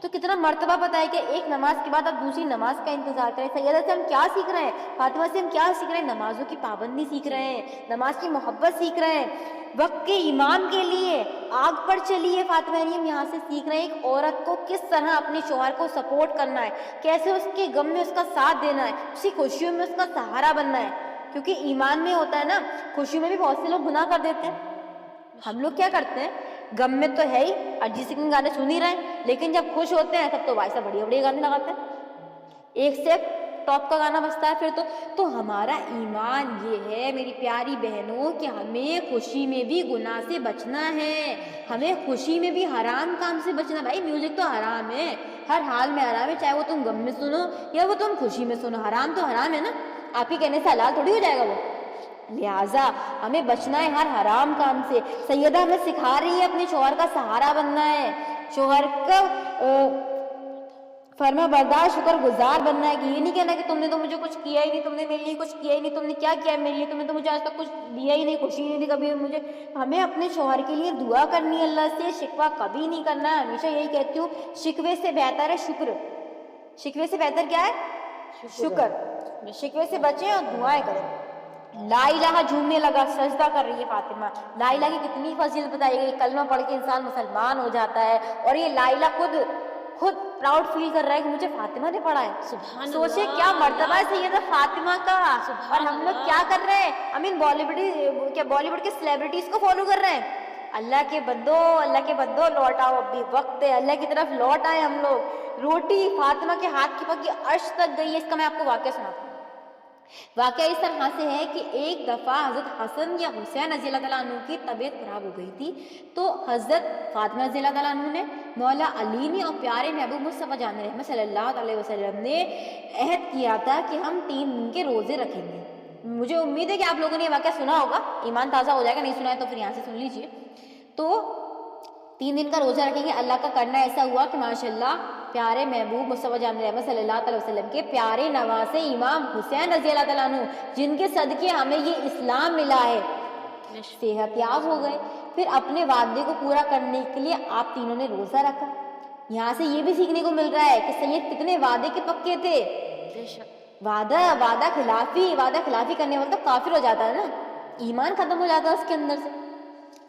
تو کتنا مرتبہ پتا ہے کہ ایک نماز کے بعد آپ دوسری نماز کا انتظار کریں. سیدہ سے ہم کیا سیکھ رہے ہیں؟ فاطمہ سے ہم کیا سیکھ رہے ہیں؟ نمازوں کی پابندی سیکھ رہے ہیں, نماز کی محبت سیکھ رہے ہیں, وقت کے امام کے لیے آگ پر چلیے. فاطمہ ہم یہاں سے سیکھ رہے ہیں ایک عورت کو کس طرح اپنے شوہر کو سپورٹ کرنا ہے, کیسے اس کے غم میں اس کا ساتھ دینا ہے, اس کی خوشیوں میں اس کا سہارا بننا ہے. کیونکہ ایمان میں ہوتا ہے نا, خوشیوں میں بھی بہت سے لوگ گناہ کر دیتے ہیں. ہم لوگ کیا کرتے ہیں, غم میں تو ہے ہی ارجیت سنگھ گانے سن ہی رہے ہیں, لیکن جب خوش ہوتے ہیں تب تو بھائی صاحب بڑے بڑے گانے لگاتے ہیں, ایک سے ایک ٹاپ کا گانا بجتا ہے. پھر تو ہمارا ایمان یہ ہے میری پیاری بہنوں کہ ہمیں خوشی میں بھی گناہ سے بچنا ہے, ہمیں خوشی میں بھی حرام کام سے بچنا. بھائی میوزک تو حرام ہے, ہر حال میں حرام ہے, چاہے وہ تم غم میں سنو یا وہ تم خوشی میں سنو, حرام تو حرام ہے نا, آپ کے کہنے سے حلال تھوڑی ہو جائے گا وہ. لہٰذا ہمیں بچنا ہے ہر حرام کام سے. سیدہ ہمیں سکھا رہی ہے اپنے شوہر کا سہارا بننا ہے, شوہر کا فرما بردار شکر گزار بننا ہے. کہ یہ نہیں کہنا کہ تم نے تو مجھے کچھ کیا ہی نہیں, تم نے میرے لیے کچھ کیا ہی نہیں, تم نے کیا کیا میرے لیے, تم نے تو مجھے آج تک کچھ دیا ہی نہیں, خوشی نہیں دی کبھی مجھے. ہمیں اپنے شوہر کے لیے دعا کرنی ہے اللہ سے, شکوہ کبھی نہیں کرنا ہے. ہمیشہ یہی کہتی ہوں, شکوے سے بہتر ہے شکر. شکوے سے بہتر کیا ہے؟ شکر. شکوے سے بچیں اور دعائیں کریں. لا الہ جھومنے لگا, سجدہ کر رہی ہے فاطمہ. لا الہ کی کتنی فضیلت بتائی گئی, کلمہ پڑھ کے انسان مسلمان ہو جاتا ہے. اور یہ لا الہ خود پراؤڈ فیل کر رہا ہے کہ مجھے فاطمہ نے پڑھا ہے. سوچے کیا مرتبہ ہے سیدہ فاطمہ کا. اور ہم لوگ کیا کر رہے ہیں, بالی ووڈ کے سیلیبریٹیز کو فالو کر رہے ہیں. اللہ کے بندو لوٹ آؤ, اب بھی وقت ہے, اللہ کی طرف لوٹ آئے ہم لوگ. روٹی فاطمہ کے ہاتھ کی پکی عرش تک گئی ہے. اس کا میں آپ کو واقعہ سناتا ہوں. واقعہ اس طرح سے ہے کہ ایک دفعہ حضرت حسن یا حسین رضی اللہ تعالیٰ عنہ کی طبیعت خراب ہو گئی تھی. تو حضرت فاطمہ رضی اللہ تعالیٰ عنہ نے, مولا علی نے اور پیارے محبوب مصطفیٰ جان رحمت صلی اللہ علیہ وسلم نے عہد کیا تھا کہ ہم 3 دن کے روزے رکھیں گے. مجھے امید ہے کہ آپ لوگوں نے یہ واقعہ سنا ہوگا, ایمان تازہ ہو جائے گا, نہیں سنا ہے تو پھر یہاں سے سن لیجیے. تو 3 دن کا روزہ رکھیں گے. اللہ کا کرنا ایسا ہوا کہ ماشاءاللہ پیارے محبوب مصطفیٰ جان رحمت صلی اللہ علیہ وسلم کے پیارے نواسے امام حسین رضی اللہ تعالیٰ عنہ, جن کے صدقے ہمیں یہ اسلام ملا ہے, صحت یاب ہو گئے. پھر اپنے وعدے کو پورا کرنے کے لیے آپ تینوں نے روزہ رکھا. یہاں سے یہ بھی سیکھنے کو مل رہا ہے کہ سید کتنے وعدے کے پکے تھے. وعدہ خلافی کرنے والا تو کافر ہو جاتا ہے نا, ایمان ختم ہو جاتا ہے اس کے اندر سے.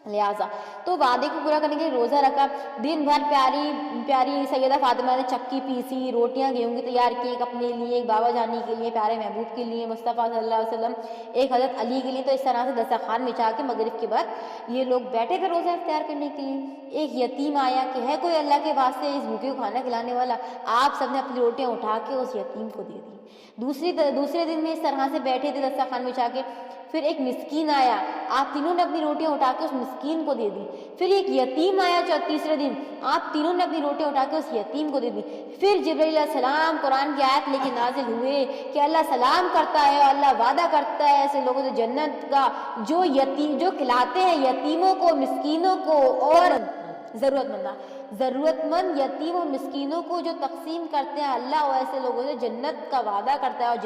لہٰذا تو وعدے کو پورا کرنے کے لیے روزہ رکھا. دن بھر پیاری سیدہ فاطمہ نے چکی پیسی, روٹیاں گیہوں کی تیار کی, ایک اپنے لیے, ایک بابا جانی کے لیے, پیارے محبوب کے لیے مصطفیٰ صلی اللہ علیہ وسلم, ایک حضرت علی کے لیے. تو اس طرح سے دسترخوان بچھا کے مغرب کے بعد یہ لوگ بیٹھے تھے روزہ افطار کرنے کے لیے. ایک یتیم آیا کہ ہے کوئی اللہ کے واسطے اس بھوکے کو کھانا کھلانے والا. آپ سب نے اپنی روٹیاں اٹھا کے اس یتیم کو دے دی. دوسرے دن میں اس طرح سے بیٹھے تھے دسترخوان بچھا کے. پھر ایک مسکین آیا, آپ تینوں نے اپنی روٹیاں اٹھا کے اس مسکین کو دے دی. پھر ایک یتیم آیا تیسرے دن, آپ تینوں نے اپنی روٹیاں اٹھا کے اس یتیم کو دے دی. پھر جبرائیل علیہ السلام قرآن کی آیت لے کے نازل ہوئے کہ اللہ سلام کرتا ہے اور اللہ وعدہ کرتا ہے ایسے لوگوں سے جنت کا جو کھلاتے ہیں یتیموں کو, مسکینوں کو اور ضرورت مند یتیم و مسکینوں کو جو تقسیم کرتے ہیں, اللہ اور ایسے لوگوں سے جنت کا وعدہ کرتا ہے. اور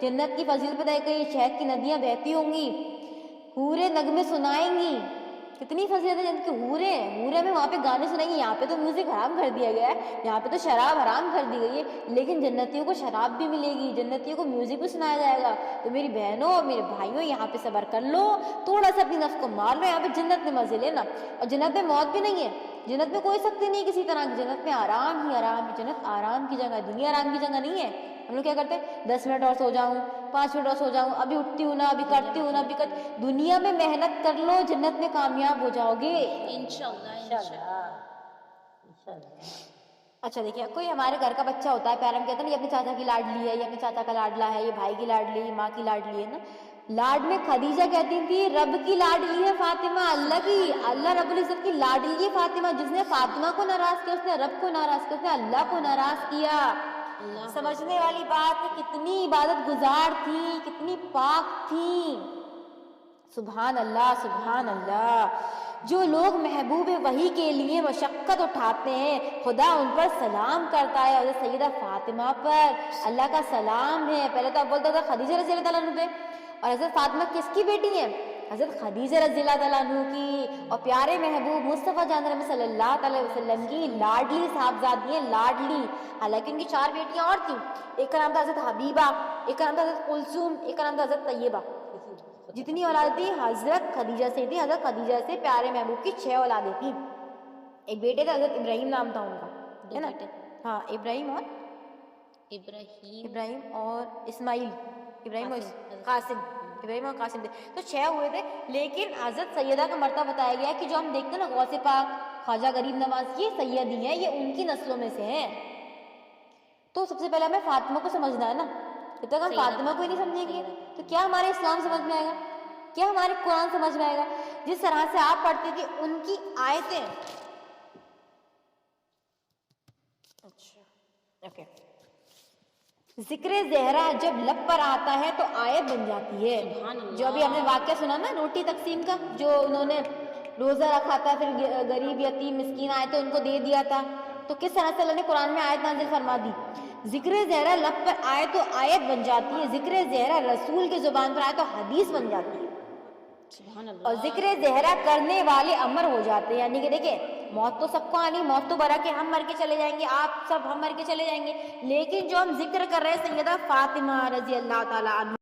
جنت کی فضیلت بتائی کہ شہد کی ندیاں بہتی ہوں گی, حوریں نغمے سنائیں گی. کتنی فضیلت ہے جنت کی. حوریں میں وہاں پہ گانے سنائیں گے. یہاں پہ تو میوزک حرام کر دیا گیا ہے, یہاں پہ تو شراب حرام کر دی گئی ہے, لیکن جنتیوں کو شراب بھی ملے گی, جنتیوں کو میوزک بھی سنایا جائے گا. تو میری بہنوں اور میرے بھائیوں, یہاں پہ صبر کر لو, تھوڑا سا اپنی نفس کو مار لو. یہاں پہ جنت میں مزے لینا. اور جنت میں موت بھی نہیں ہے, جنت میں کوئی سختی نہیں کسی طرح کی. جنت میں آرام ہی آرام ہے. جنت آرام کی جگہ ہے, دنیا آرام کی جگہ نہیں ہے. ہم لوگ کیا کرتے ہیں, 10 منٹ اور سو جاؤں, 5 منٹ اور سو جاؤں, ابھی اٹھتی ہوں نا, ابھی کرتی ہوں نا, دنیا میں محنت کر لو, جنت میں کامیاب ہو جاؤ گے انشاءاللہ. اچھا دیکھیے, کوئی ہمارے گھر کا بچہ ہوتا ہے پیارا, ہم کہتے ہیں یہ اپنے چاچا کی لاڈلی ہے, یہ اپنے چاچا کا لاڈلا ہے, یہ بھائی کی لاڈلی ہے, ماں کی لاڈلی ہے نا. لاڈ میں خدیجہ کہتی تھی رب کی لاڈلی ہے فاطمہ, اللہ رب العزت کی لاڈلی ہے فاطمہ. جس نے فاطمہ کو ناراض کیا اس نے رب کو ناراض کیا, اس نے اللہ کو ناراض کیا. سمجھنے والی بات ہے, کتنی عبادت گزار تھی, کتنی پاک تھی. سبحان اللہ سبحان اللہ. جو لوگ محبوب وحی کے لیے مشقت اٹھاتے ہیں, خدا ان پر سلام کرتا ہے. حضرت سیدہ فاطمہ پر اللہ کا سلام ہے. پہلے تو اب بولتا تھا خدیجہ رضی اللہ تعالیٰ عنہ پہ. اور حضرت فاطمہ کس کی بیٹی ہیں؟ حضرت خدیجہ رضی اللہ تعالیٰ عنہ کی اور پیارے محبوب مصطفیٰ جان نبی صلی اللہ تعالی وسلم کی لاڈلی صاحبزادی ہیں، لاڈلی. حالانکہ ان کی 4 بیٹیاں اور تھیں. ایک کا نام تھا حضرت حبیبہ، ایک کا نام تھا حضرت کلثوم، ایک کا نام تھا حضرت طیبہ. جتنی اولاد تھی حضرت خدیجہ سے تھی. حضرت خدیجہ سے پیارے محبوب کی 6 اولادیں تھیں. ایک بیٹے تھے حضرت ابراہیم نام تھا ان کا، ہے نا؟ ہاں ابراہیم اور اسماعیل، ابراہیم اور قاسم، ابراہیم اور قاسم تھے. تو 6 ہوئے تھے. لیکن حضرت سیدہ کا مرتبہ بتایا گیا ہے کہ جو ہم دیکھتے ہیں نا غوث پاک خواجہ غریب نواز، یہ سیدی ہیں، یہ ان کی نسلوں میں سے ہیں. تو سب سے پہلے ہمیں فاطمہ کو سمجھنا ہے نا. جب تک ہم فاطمہ کو ہی نہیں سمجھیں گے تو کیا ہمارے اسلام سمجھ میں آئے گا، کیا ہمارے قرآن سمجھ میں آئے گا؟ جس طرح سے آپ پڑھتے تھے ان کی آیتیں. اچھا اوکے. ذکر زہرا جب لب پر آتا ہے تو آیت بن جاتی ہے. جو ابھی ہم نے واقعہ سنا نا روٹی تقسیم کا، جو انہوں نے روزہ رکھا تھا، پھر غریب یتیم مسکین آئے تھے ان کو دے دیا تھا، تو کس طرح سے اللہ نے قرآن میں آیت نازل فرما دی. ذکر زہرا لب پر آئے تو آیت بن جاتی ہے، ذکر زہرا رسول کی زبان پر آئے تو حدیث بن جاتی ہے. اور ذکر زہرا کرنے والے امر ہو جاتے ہیں. یعنی کہ دیکھیں موت تو سب کو آنی، موت تو برا کہ ہم مر کے چلے جائیں گے، آپ سب ہم مر کے چلے جائیں گے. لیکن جو ہم ذکر کر رہے ہیں سیدہ فاطمہ رضی اللہ تعالیٰ عنہ